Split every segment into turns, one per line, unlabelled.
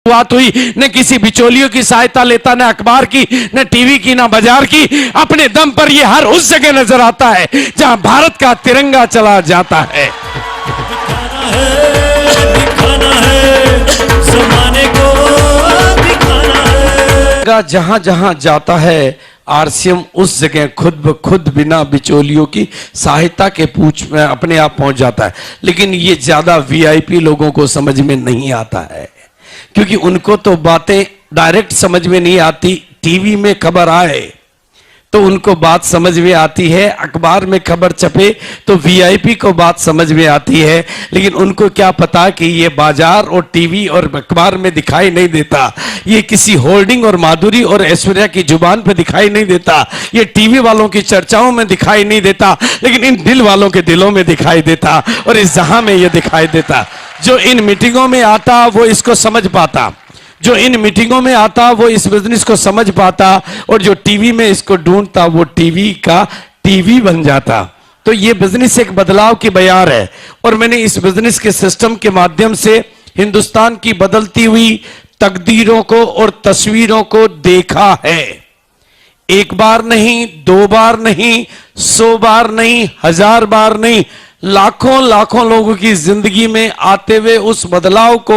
शुरुआत हुई, न किसी बिचौलियों की सहायता लेता, न अखबार की, न टीवी की, न बाजार की। अपने दम पर ये हर उस जगह नजर आता है जहां भारत का तिरंगा चला जाता है।
दिखाना है, ज़माने को दिखाना है।
जहां जहां जाता है आरसीएम उस जगह खुद ब खुद बिना बिचौलियों की सहायता के पूछ में अपने आप पहुंच जाता है। लेकिन ये ज्यादा वीआईपी लोगों को समझ में नहीं आता है, क्योंकि उनको तो बातें डायरेक्ट समझ में नहीं आती। टीवी में खबर आए तो उनको बात समझ में आती है, अखबार में खबर छपे तो वीआईपी को बात समझ में आती है। लेकिन उनको क्या पता कि ये बाजार और टीवी और अखबार में दिखाई नहीं देता, ये किसी होल्डिंग और माधुरी और ऐश्वर्या की जुबान पे दिखाई नहीं देता, ये टीवी वालों की चर्चाओं में दिखाई नहीं देता, लेकिन इन दिल वालों के दिलों में दिखाई देता और इस जहां में ये दिखाई देता। जो इन मीटिंगों में आता वो इसको समझ पाता, जो इन मीटिंगों में आता वो इस बिजनेस को समझ पाता, और जो टीवी में इसको ढूंढता वो टीवी का टीवी बन जाता। तो ये बिजनेस एक बदलाव की बयार है, और मैंने इस बिजनेस के सिस्टम के माध्यम से हिंदुस्तान की बदलती हुई तकदीरों को और तस्वीरों को देखा है। एक बार नहीं, दो बार नहीं, 100 बार नहीं, 1000 बार नहीं, लाखों लाखों लोगों की जिंदगी में आते हुए उस बदलाव को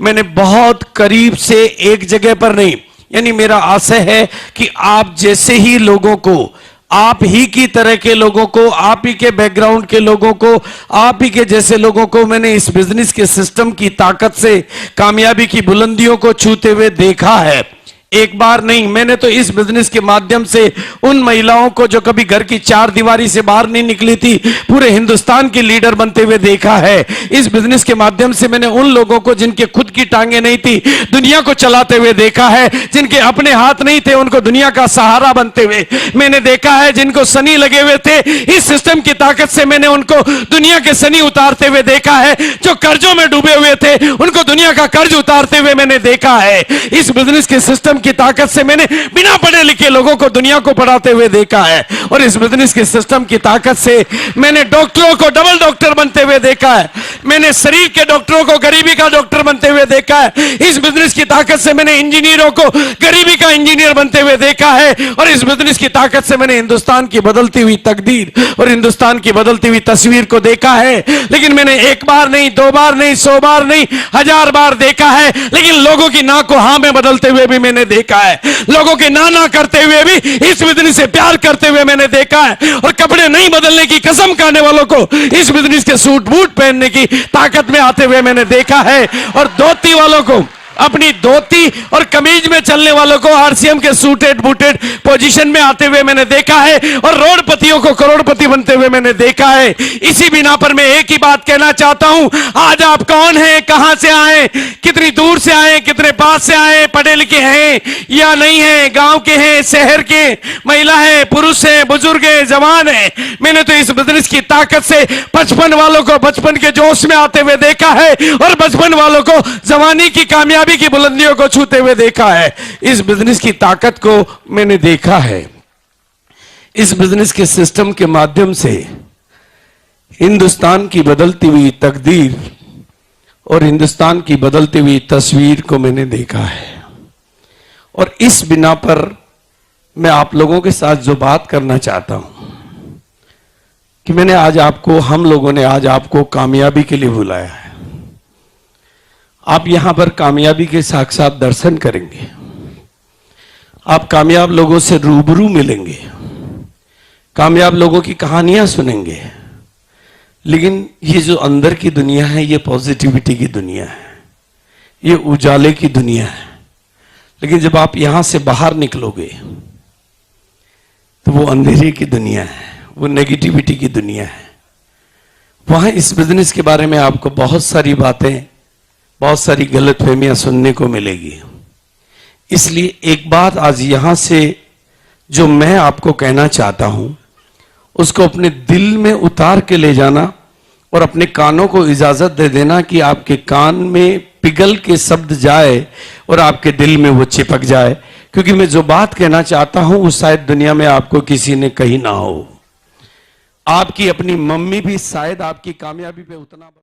मैंने बहुत करीब से, एक जगह पर नहीं, यानी मेरा आशय है कि आप जैसे ही लोगों को, आप ही की तरह के लोगों को, आप ही के बैकग्राउंड के लोगों को, आप ही के जैसे लोगों को मैंने इस बिजनेस के सिस्टम की ताकत से कामयाबी की बुलंदियों को छूते हुए देखा है। एक बार नहीं, मैंने तो इस बिजनेस के माध्यम से उन महिलाओं को जो कभी घर की चार दीवारी से बाहर नहीं निकली थी, पूरे हिंदुस्तान की लीडर बनते हुए देखा है। इस बिजनेस के माध्यम से मैंने उन लोगों को जिनके खुद की टांगे नहीं थी, दुनिया को चलाते हुए देखा है। जिनके अपने हाथ नहीं थे, उनको दुनिया का सहारा बनते हुए मैंने देखा है। जिनको सनी लगे हुए थे, इस सिस्टम की ताकत से मैंने उनको दुनिया के सनी उतारते हुए देखा है। जो कर्जों में डूबे हुए थे, उनको दुनिया का कर्ज उतारते हुए मैंने देखा है। इस बिजनेस के सिस्टम की ताकत से मैंने बिना पढ़े लिखे लोगों को दुनिया को पढ़ाते हुए देखा है, और इस बिजनेस के सिस्टम की ताकत से मैंने डॉक्टरों को डबल डॉक्टर बनते हुए देखा है। मैंने शरीर के डॉक्टरों को गरीबी का डॉक्टर बनते हुए देखा है। इस बिजनेस की ताकत से मैंने इंजीनियरों को गरीबी का इंजीनियर बनते हुए देखा है, और इस बिजनेस की ताकत से मैंने हिंदुस्तान की बदलती हुई तकदीर और हिंदुस्तान की बदलती हुई तस्वीर को देखा है। लेकिन मैंने एक बार नहीं, दो बार नहीं, 100 बार नहीं, 1000 बार देखा है। लेकिन लोगों की ना को हां में बदलते हुए भी मैंने देखा है, लोगों के ना करते हुए भी इस बिजनेस से प्यार करते हुए मैंने देखा है, और कपड़े नहीं बदलने की कसम खाने वालों को इस बिजनेस के सूट बूट पहनने की ताकत में आते हुए मैंने देखा है, और धोती वालों को, अपनी धोती और कमीज में चलने वालों को आरसीएम के सूटेड बूटेड पोजीशन में आते हुए मैंने देखा है, और रोडपतियों को करोड़पति बनते हुए मैंने देखा है। इसी बिना पर मैं एक ही बात कहना चाहता हूं, आज आप कौन हैं, कहां से आए, कितनी दूर से आए, कितने पास से आए, पढ़े लिखे हैं या नहीं है, गांव के हैं, शहर के, महिला है, पुरुष है, बुजुर्ग है, जवान है, मैंने तो इस बिजनेस की ताकत से 55 वालों को बचपन के जोश में आते हुए देखा है, और 55 वालों को जवानी की कामयाबी की बुलंदियों को छूते हुए देखा है। इस बिजनेस की ताकत को मैंने देखा है। इस बिजनेस के सिस्टम के माध्यम से हिंदुस्तान की बदलती हुई तकदीर और हिंदुस्तान की बदलती हुई तस्वीर को मैंने देखा है, और इस बिना पर मैं आप लोगों के साथ जो बात करना चाहता हूं कि मैंने आज आपको, हम लोगों ने आज आपको कामयाबी के लिए बुलाया है। आप यहां पर कामयाबी के साक्षात दर्शन करेंगे, आप कामयाब लोगों से रूबरू मिलेंगे, कामयाब लोगों की कहानियां सुनेंगे। लेकिन ये जो अंदर की दुनिया है, ये पॉजिटिविटी की दुनिया है, ये उजाले की दुनिया है। लेकिन जब आप यहां से बाहर निकलोगे तो वो अंधेरे की दुनिया है, वो नेगेटिविटी की दुनिया है। वहां इस बिजनेस के बारे में आपको बहुत सारी बातें, बहुत सारी गलतफहमियां सुनने को मिलेगी। इसलिए एक बात आज यहां से जो मैं आपको कहना चाहता हूं, उसको अपने दिल में उतार के ले जाना, और अपने कानों को इजाजत दे देना कि आपके कान में पिघल के शब्द जाए और आपके दिल में वो चिपक जाए। क्योंकि मैं जो बात कहना चाहता हूं वो शायद दुनिया में आपको किसी ने कही ना हो। आपकी अपनी मम्मी भी शायद आपकी कामयाबी पे उतना